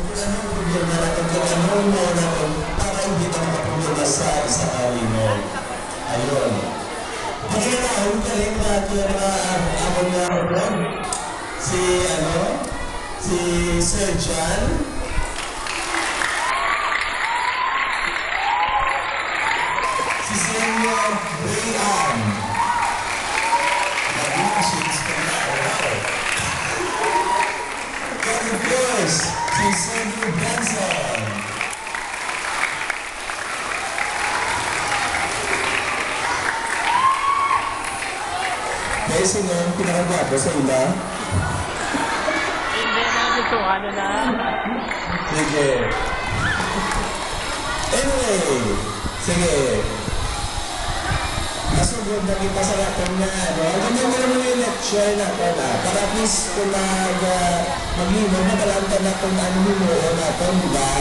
kung anong problema natin, kung anong may natin, para hindi pa makaproblema sa isang alino. Ayun. Pagkakataon ka rin natin ako na si Sir John. Si Senior Brian. Nag-iasins ka na. And of course, si Senior Branson. Guys, sino yung pinakagwapo sa ila? Hindi na, gusto ano na. Sige. Anyway, sige. Nasugod na kita sa lapon na ano. Ganyan mo naman yung lecture na pala. Para at least kung mag-inom, nabalanta na kung ano mo natin, di ba?